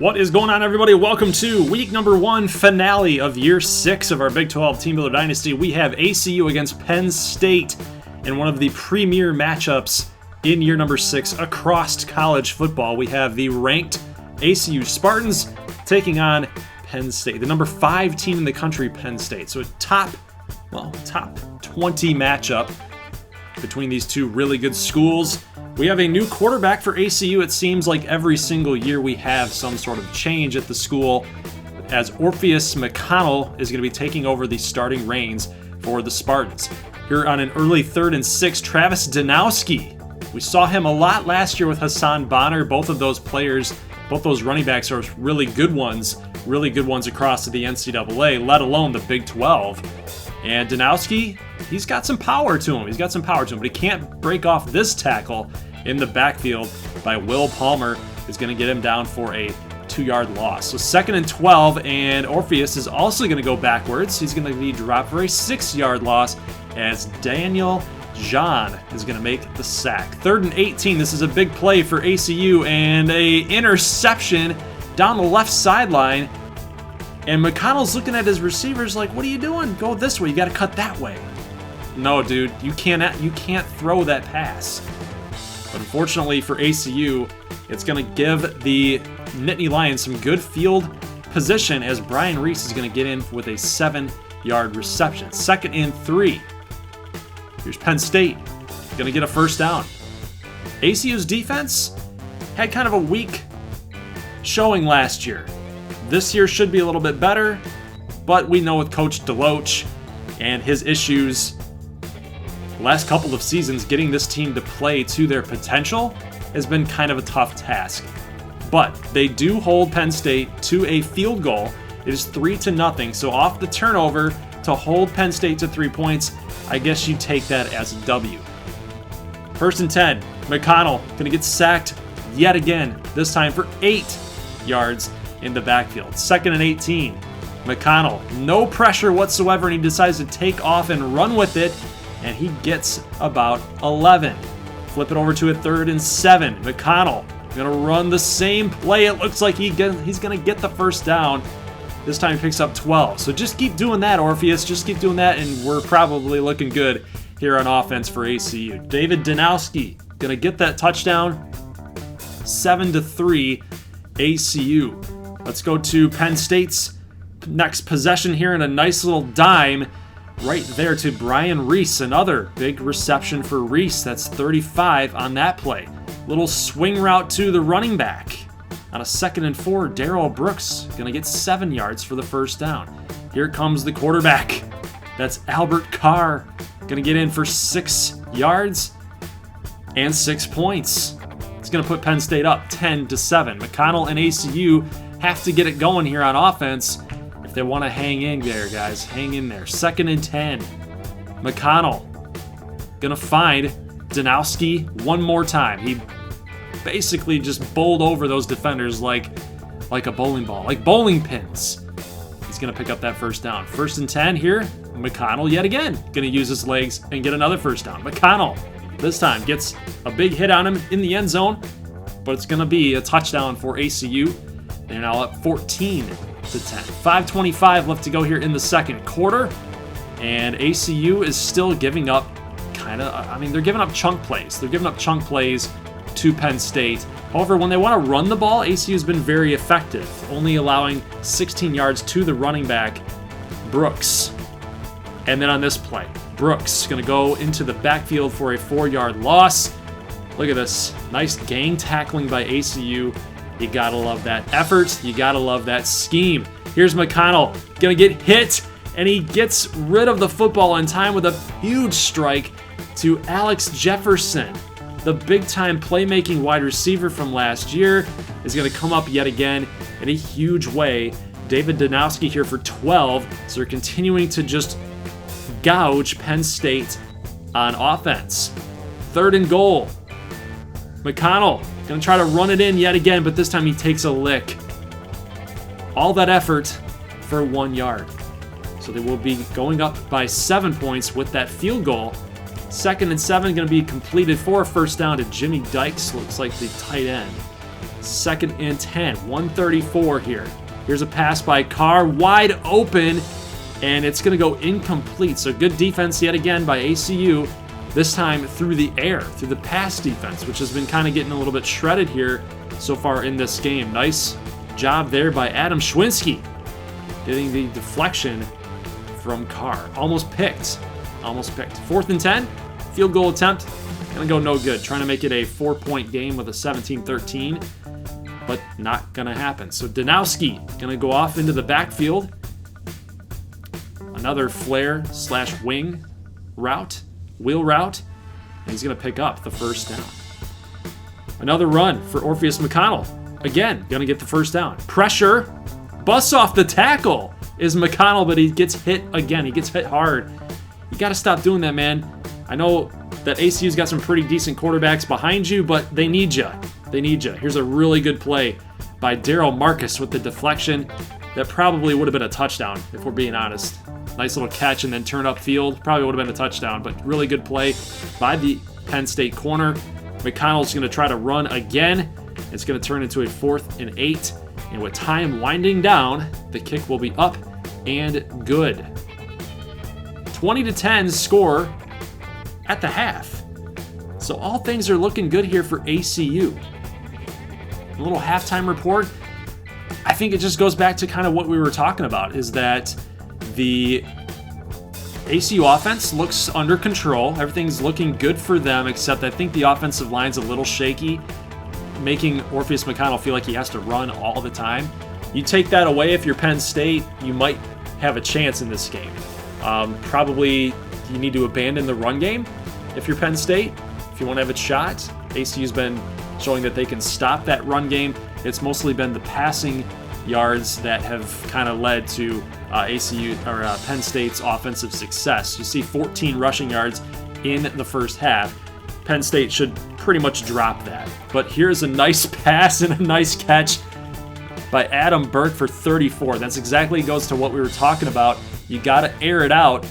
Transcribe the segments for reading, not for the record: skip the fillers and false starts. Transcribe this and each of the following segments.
What is going on, everybody? Welcome to week number 1 finale of year 6 of our Big 12 Team Builder Dynasty. We have ACU against Penn State in one of the premier matchups in year number 6 across college football. We have the ranked ACU Spartans taking on Penn State, the number 5 team in the country, Penn State. So a top 20 matchup between these two really good schools. We have a new quarterback for ACU. It seems like every single year we have some sort of change at the school, as Orpheus McConnell is going to be taking over the starting reins for the Spartans. Here on an early 3rd and 6, Travis Dynasty. We saw him a lot last year with Hassan Bonner. Both of those players, both those running backs are really good ones across to the NCAA, let alone the Big 12. And Dynasty, he's got some power to him. But he can't break off this tackle in the backfield by Will Palmer. Is going to get him down for a 2-yard loss. So 2nd and 12, and Orpheus is also going to go backwards. He's going to be dropped for a 6-yard loss as Daniel John is going to make the sack. 3rd and 18, this is a big play for ACU, and a interception down the left sideline. And McConnell's looking at his receivers like, what are you doing? Go this way. You got to cut that way. No, dude, you can't throw that pass. But unfortunately for ACU, it's going to give the Nittany Lions some good field position as Brian Reese is going to get in with a 7-yard reception. 2nd and 3. Here's Penn State. Going to get a first down. ACU's defense had kind of a weak showing last year. This year should be a little bit better, but we know with Coach Deloach and his issues the last couple of seasons, getting this team to play to their potential has been kind of a tough task. But they do hold Penn State to a field goal. It is 3-0, so off the turnover to hold Penn State to 3 points, I guess you take that as a W. 1st and 10, McConnell going to get sacked yet again, this time for 8 yards in the backfield. 2nd and 18. McConnell, no pressure whatsoever, and he decides to take off and run with it, and he gets about 11. Flip it over to a 3rd and 7. McConnell going to run the same play. It looks like he's going to get the first down. This time he picks up 12. So just keep doing that, Orpheus. Just keep doing that, and we're probably looking good here on offense for ACU. David Dynasty going to get that touchdown. 7-3 ACU. Let's go to Penn State's next possession here, and a nice little dime right there to Brian Reese. Another big reception for Reese. That's 35 on that play. Little swing route to the running back. On a 2nd and 4, Darrell Brooks going to get 7 yards for the first down. Here comes the quarterback. That's Albert Carr. Going to get in for 6 yards and 6 points. It's going to put Penn State up 10-7. McConnell and ACU have to get it going here on offense if they want to hang in there, guys. Hang in there. 2nd and 10. McConnell gonna find Dynasty one more time. He basically just bowled over those defenders like a bowling ball, like bowling pins. He's gonna pick up that first down. 1st and 10 here. McConnell yet again gonna use his legs and get another first down. McConnell this time gets a big hit on him in the end zone, but it's gonna be a touchdown for ACU. They're now up 14-10. 5:25 left to go here in the second quarter. And ACU is still giving up they're giving up chunk plays. They're giving up chunk plays to Penn State. However, when they want to run the ball, ACU has been very effective, only allowing 16 yards to the running back, Brooks. And then on this play, Brooks going to go into the backfield for a 4-yard loss. Look at this. Nice gang tackling by ACU. You gotta love that effort. You gotta love that scheme. Here's McConnell. Gonna get hit, and he gets rid of the football in time with a huge strike to Alex Jefferson. The big-time playmaking wide receiver from last year is gonna come up yet again in a huge way. David Dynasty here for 12, so they're continuing to just gouge Penn State on offense. 3rd and goal. McConnell going to try to run it in yet again, but this time he takes a lick. All that effort for 1 yard. So they will be going up by 7 points with that field goal. 2nd and 7 going to be completed for a first down to Jimmy Dykes, looks like the tight end. 2nd and 10, 134 here. Here's a pass by Carr, wide open, and it's going to go incomplete. So good defense yet again by ACU, this time through the air, through the pass defense, which has been kind of getting a little bit shredded here so far in this game. Nice job there by Adam Schwinski, getting the deflection from Carr. Almost picked. 4th and 10, field goal attempt. Gonna go no good. Trying to make it a 4-point game with a 17-13, but not gonna happen. So Dynasty gonna go off into the backfield. Another flare / wing route, wheel route, and he's gonna pick up the first down. Another run for Orpheus McConnell. Again, gonna get the first down. Pressure, busts off the tackle is McConnell, but he gets hit again. He gets hit hard. You gotta stop doing that, man. I know that ACU's got some pretty decent quarterbacks behind you, but they need you. They need you. Here's a really good play by Daryl Marcus with the deflection. That probably would have been a touchdown, if we're being honest. Nice little catch and then turn upfield. Probably would have been a touchdown, but really good play by the Penn State corner. McConnell's going to try to run again. It's going to turn into a 4th and 8. And with time winding down, the kick will be up and good. 20-10 score at the half. So all things are looking good here for ACU. A little halftime report. I think it just goes back to kind of what we were talking about, is that the ACU offense looks under control. Everything's looking good for them, except I think the offensive line's a little shaky, making Orpheus McConnell feel like he has to run all the time. You take that away if you're Penn State, you might have a chance in this game. Probably you need to abandon the run game if you're Penn State, if you want to have a shot. ACU's been showing that they can stop that run game. It's mostly been the passing yards that have kind of led to Penn State's offensive success. You see 14 rushing yards in the first half. Penn State should pretty much drop that. But here's a nice pass and a nice catch by Adam Burke for 34. That's exactly goes to what we were talking about. You got to air it out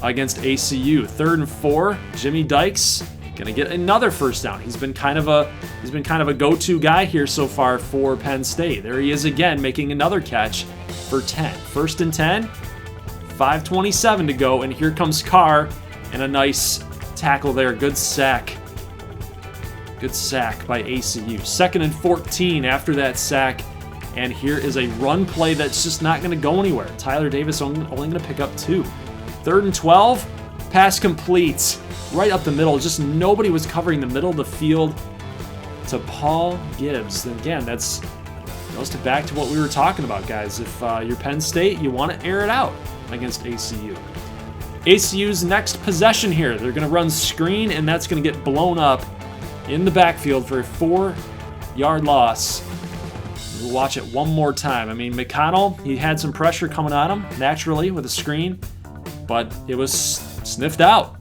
against ACU. 3rd and 4, Jimmy Dykes gonna get another first down. He's been kind of a go-to guy here so far for Penn State. There he is again, making another catch for 10. 1st and 10, 5:27 to go, and here comes Carr, and a nice tackle there. Good sack. Good sack by ACU. 2nd and 14 after that sack, and here is a run play that's just not gonna go anywhere. Tyler Davis only gonna pick up 2. 3rd and 12, pass completes right up the middle. Just nobody was covering the middle of the field to Paul Gibbs. And again, that's goes back to what we were talking about, guys. If you're Penn State, you want to air it out against ACU. ACU's next possession here, they're going to run screen, and that's going to get blown up in the backfield for a 4-yard loss. We'll watch it one more time. I mean, McConnell, he had some pressure coming on him naturally with a screen, but it was sniffed out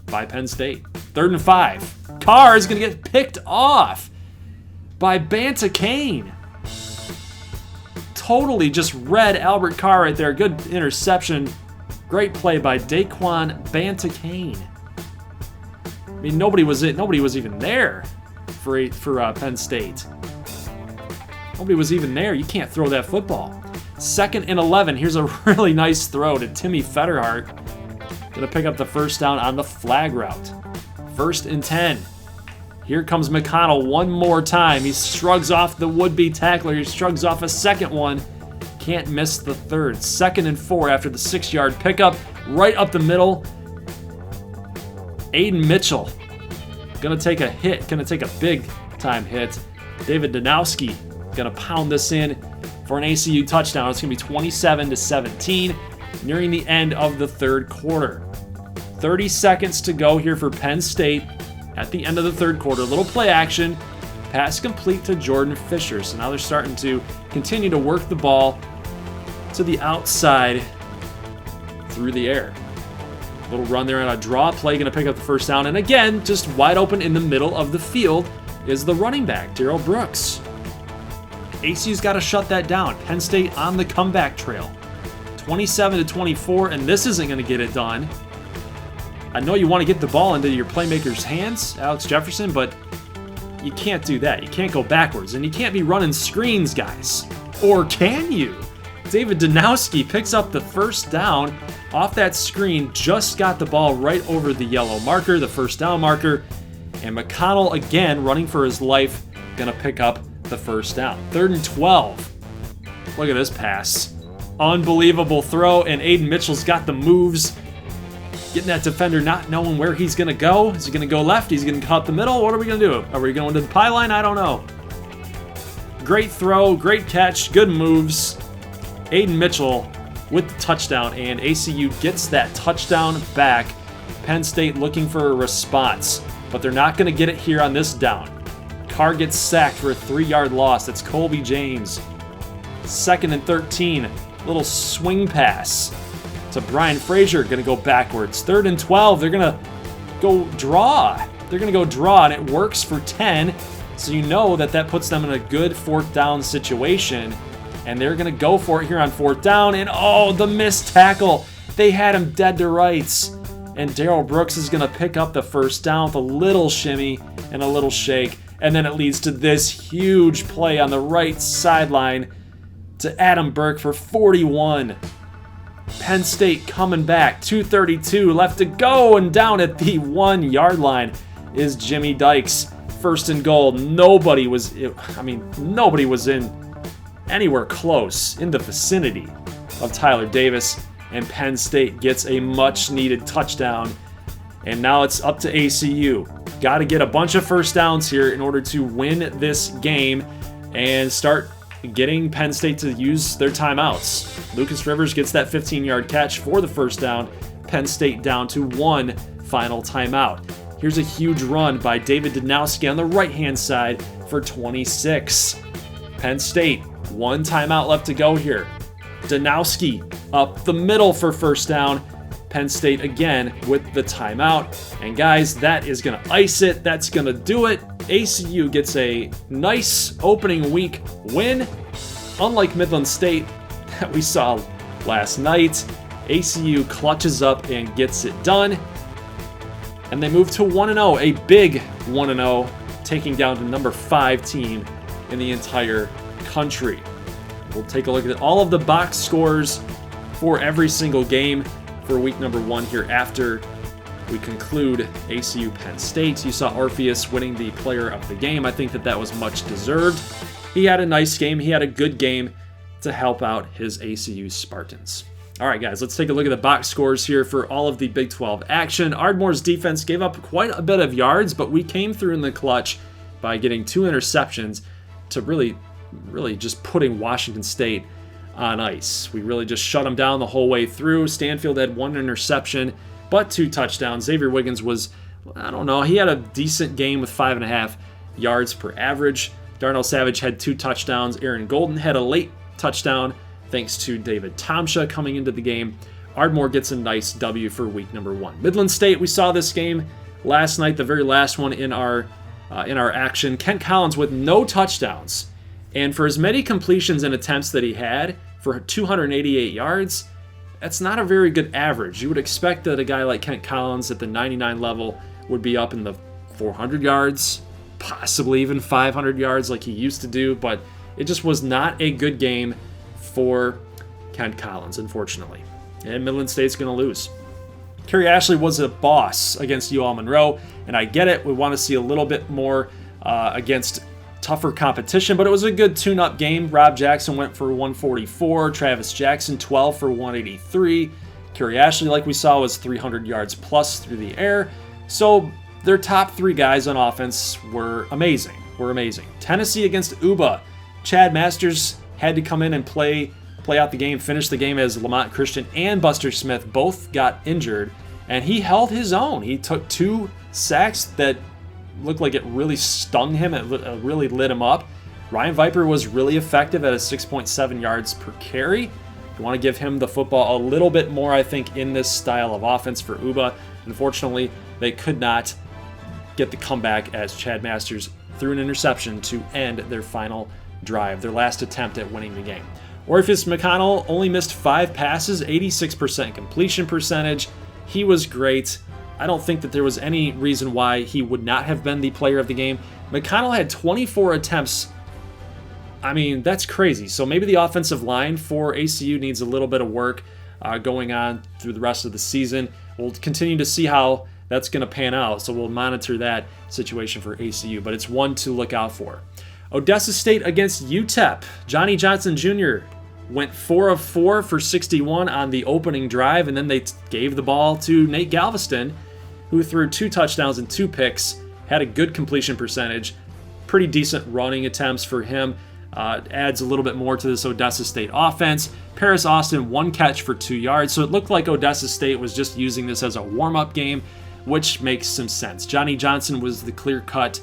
by Penn State. 3rd and 5. Carr is going to get picked off by Banta Kane. Totally just read Albert Carr right there. Good interception. Great play by Daquan Banta Kane. I mean, nobody was even there for Penn State. Nobody was even there. You can't throw that football. 2nd and 11. Here's a really nice throw to Timmy Fetterhart. Going to pick up the first down on the flag route. 1st and 10. Here comes McConnell one more time. He shrugs off the would-be tackler. He shrugs off a second one. Can't miss the 3rd. 2nd and 4 after the 6-yard pickup. Right up the middle. Aiden Mitchell. Going to take a hit. Going to take a big-time hit. David Danowski going to pound this in for an ACU touchdown. It's going to be 27-17 nearing the end of the 3rd quarter. 30 seconds to go here for Penn State at the end of the 3rd quarter. Little play action. Pass complete to Jordan Fisher. So now they're starting to continue to work the ball to the outside through the air. Little run there on a draw play, going to pick up the first down. And again, just wide open in the middle of the field is the running back, Darrell Brooks. ACU's got to shut that down. Penn State on the comeback trail. 27-24, and this isn't going to get it done. I know you want to get the ball into your playmaker's hands, Alex Jefferson, but You can't do that. You can't go backwards, and you can't be running screens, guys. Or can you? David Dynasty picks up the first down off that screen, just got the ball right over the yellow marker, the first down marker, and McConnell again running for his life, gonna pick up the first down. 3rd and 12. Look at this pass. Unbelievable throw, and Aiden Mitchell's got the moves. Getting that defender not knowing where he's going to go. Is he going to go left? He's going to cut the middle? What are we going to do? Are we going to the pylon? I don't know. Great throw, great catch, good moves. Aiden Mitchell with the touchdown, and ACU gets that touchdown back. Penn State looking for a response, but they're not going to get it here on this down. Carr gets sacked for a 3-yard loss. That's Colby James. 2nd and 13. Little swing pass to Brian Frazier, going to go backwards. 3rd and 12, they're going to go draw. They're going to go draw, and it works for 10, so you know that puts them in a good 4th down situation, and they're going to go for it here on 4th down, and oh, the missed tackle. They had him dead to rights, and Darrell Brooks is going to pick up the first down with a little shimmy and a little shake, and then it leads to this huge play on the right sideline to Adam Burke for 41. Penn State coming back, 2:32 left to go, and down at the 1-yard line is Jimmy Dykes. 1st and goal. Nobody was in anywhere close in the vicinity of Tyler Davis, and Penn State gets a much-needed touchdown, and now it's up to ACU. Got to get a bunch of first downs here in order to win this game and start getting Penn State to use their timeouts. Lucas Rivers gets that 15-yard catch for the first down. Penn State down to 1 final timeout. Here's a huge run by David Dynasty on the right-hand side for 26. Penn State, 1 timeout left to go here. Dynasty up the middle for first down. Penn State again with the timeout. And guys, that is going to ice it. That's going to do it. ACU gets a nice opening week win. Unlike Midland State that we saw last night, ACU clutches up and gets it done. And they move to 1-0, a big 1-0, taking down the number 5 team in the entire country. We'll take a look at all of the box scores for every single game for week number 1 here after we conclude ACU Penn State. You saw Orpheus winning the player of the game. I think that was much deserved. He had a nice game. He had a good game to help out his ACU Spartans. All right, guys, let's take a look at the box scores here for all of the Big 12 action. Ardmore's defense gave up quite a bit of yards, but we came through in the clutch by getting 2 interceptions to really just putting Washington State on ice. We really just shut them down the whole way through. Stanfield had 1 interception, but 2 touchdowns. Xavier Wiggins was, he had a decent game with 5.5 yards per average. Darnell Savage had 2 touchdowns. Aaron Golden had a late touchdown thanks to David Tomsha coming into the game. Ardmore gets a nice W for week number 1. Midland State, we saw this game last night, the very last one in our action. Kent Collins with no touchdowns. And for as many completions and attempts that he had, for 288 yards, that's not a very good average. You would expect that a guy like Kent Collins at the 99 level would be up in the 400 yards, possibly even 500 yards like he used to do, but it just was not a good game for Kent Collins, unfortunately. And Midland State's going to lose. Kerry Ashley was a boss against UL Monroe, and I get it. We want to see a little bit more against tougher competition, but it was a good tune-up game. Rob Jackson went for 144. Travis Jackson, 12 for 183. Kerry Ashley, like we saw, was 300 yards plus through the air. So their top 3 guys on offense were amazing. Tennessee against UBA. Chad Masters had to come in and play out the game, finish the game as Lamont Christian and Buster Smith both got injured, and he held his own. He took 2 sacks that looked like it really stung him. It really lit him up. Ryan Viper was really effective at a 6.7 yards per carry. You want to give him the football a little bit more, I think, in this style of offense for UBA. Unfortunately, they could not get the comeback as Chad Masters threw an interception to end their final drive, their last attempt at winning the game. Orpheus McConnell only missed 5 passes, 86% completion percentage. He was great. I don't think that there was any reason why he would not have been the player of the game. McConnell had 24 attempts. I mean, that's crazy. So maybe the offensive line for ACU needs a little bit of work going on through the rest of the season. We'll continue to see how that's going to pan out, so we'll monitor that situation for ACU, but it's one to look out for. Odessa State against UTEP. Johnny Johnson Jr. went 4 of 4 for 61 on the opening drive, and then they gave the ball to Nate Galveston, who threw 2 touchdowns and 2 picks, had a good completion percentage, pretty decent running attempts for him. Adds a little bit more to this Odessa State offense. Paris Austin, 1 catch for 2 yards, so it looked like Odessa State was just using this as a warm-up game, which makes some sense. Johnny Johnson was the clear-cut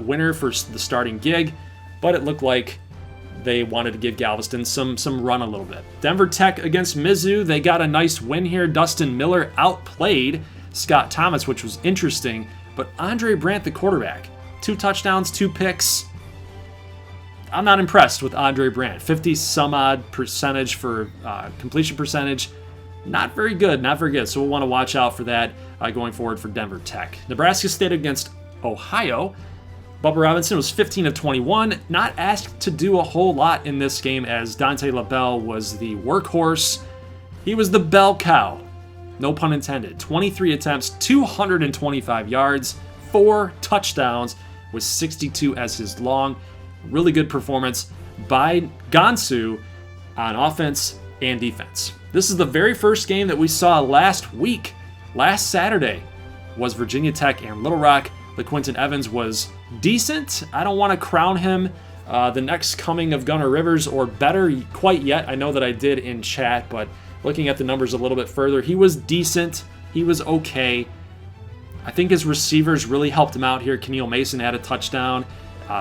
winner for the starting gig, but it looked like they wanted to give Galveston some run a little bit. Denver Tech against Mizzou, they got a nice win here. Dustin Miller outplayed Scott Thomas, which was interesting, but Andre Brandt, the quarterback, 2 touchdowns, 2 picks. I'm not impressed with Andre Brandt. 50-some-odd percentage for completion percentage. Not very good, not very good. So we'll want to watch out for that going forward for Denver Tech. Nebraska State against Ohio. Bubba Robinson was 15 of 21. Not asked to do a whole lot in this game as Dante LaBelle was the workhorse. He was the bell cow. No pun intended. 23 attempts, 225 yards, 4 touchdowns with 62 as his long. Really good performance by Gansu on offense and defense. This is the very first game that we saw last week. Last Saturday was Virginia Tech and Little Rock. LaQuinton Evans was decent. I don't want to crown him the next coming of Gunnar Rivers or better quite yet. I know that I did in chat, but looking at the numbers a little bit further, he was decent. He was okay. I think his receivers really helped him out here. Keneal Mason had a touchdown.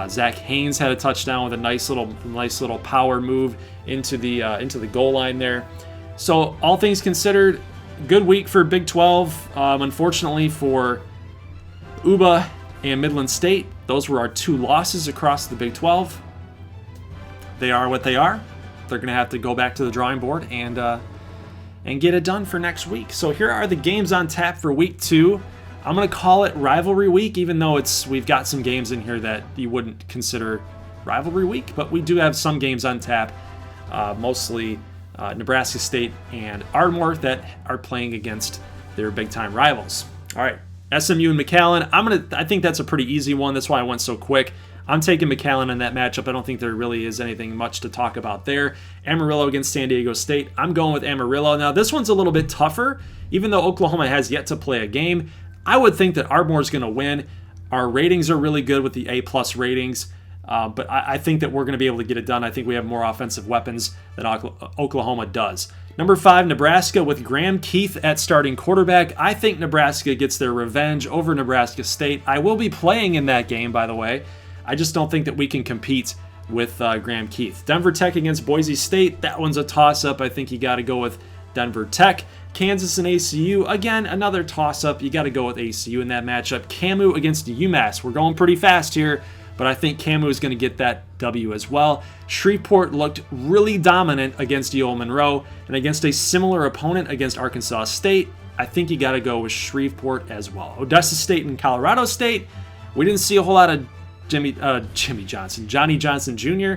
Zach Haynes had a touchdown with a nice little power move into the goal line there. So all things considered, good week for Big 12. Unfortunately for UBA and Midland State, those were our 2 losses across the Big 12. They are what they are. They're going to have to go back to the drawing board and get it done for next week. So here are the games on tap for week 2. I'm going to call it rivalry week, even though we've got some games in here that you wouldn't consider rivalry week, but we do have some games on tap, mostly Nebraska State and Ardmore, that are playing against their big-time rivals. All right, SMU and McAllen. I think that's a pretty easy one. That's why I went so quick. I'm taking McAllen in that matchup. I don't think there really is anything much to talk about there. Amarillo against San Diego State. I'm going with Amarillo. Now, this one's a little bit tougher, even though Oklahoma has yet to play a game. I would think that Ardmore's going to win. Our ratings are really good with the A+ ratings, but I think that we're going to be able to get it done. I think we have more offensive weapons than Oklahoma does. Number 5, Nebraska with Graham Keith at starting quarterback. I think Nebraska gets their revenge over Nebraska State. I will be playing in that game, by the way. I just don't think that we can compete with Graham Keith. Denver Tech against Boise State. That one's a toss-up. I think you got to go with Denver Tech. Kansas and ACU, again, another toss-up. You got to go with ACU in that matchup. Camu against UMass. We're going pretty fast here, but I think Camu is going to get that W as well. Shreveport looked really dominant against UL Monroe, and against a similar opponent against Arkansas State, I think you got to go with Shreveport as well. Odessa State and Colorado State, we didn't see a whole lot of Johnny Johnson Jr.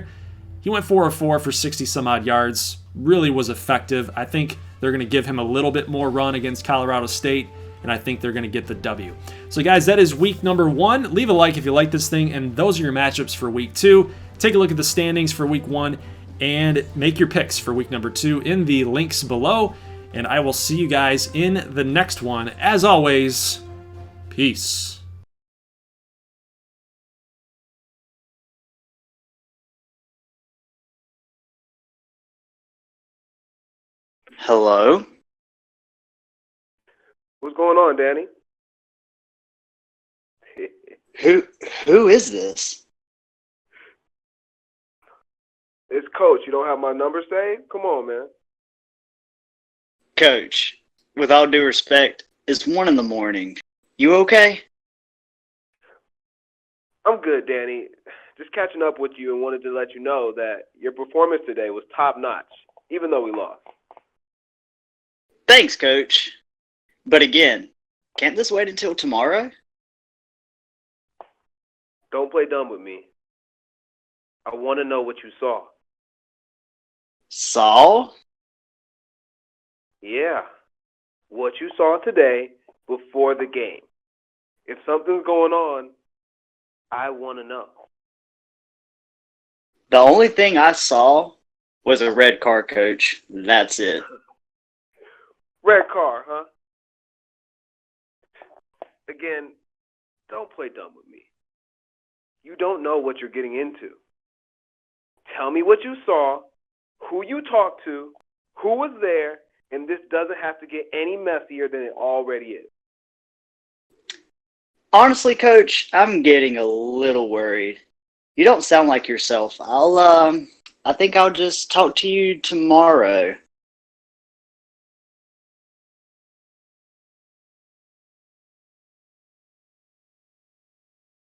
He went 4 of 4 for 60-some-odd yards. Really was effective. I think they're going to give him a little bit more run against Colorado State, and I think they're going to get the W. So, guys, that is week number 1. Leave a like if you like this thing, and those are your matchups for week 2. Take a look at the standings for week 1 and make your picks for week number 2 in the links below, and I will see you guys in the next one. As always, peace. Hello? What's going on, Danny? Who is this? It's Coach. You don't have my number saved? Come on, man. Coach, with all due respect, it's 1 in the morning. You okay? I'm good, Danny. Just catching up with you and wanted to let you know that your performance today was top-notch, even though we lost. Thanks, Coach. But again, can't this wait until tomorrow? Don't play dumb with me. I want to know what you saw. Saw? Yeah, what you saw today before the game. If something's going on, I want to know. The only thing I saw was a red car, Coach. That's it. Red car, huh? Again, don't play dumb with me. You don't know what you're getting into. Tell me what you saw, who you talked to, who was there, and this doesn't have to get any messier than it already is. Honestly, Coach, I'm getting a little worried. You don't sound like yourself. I think I'll just talk to you tomorrow.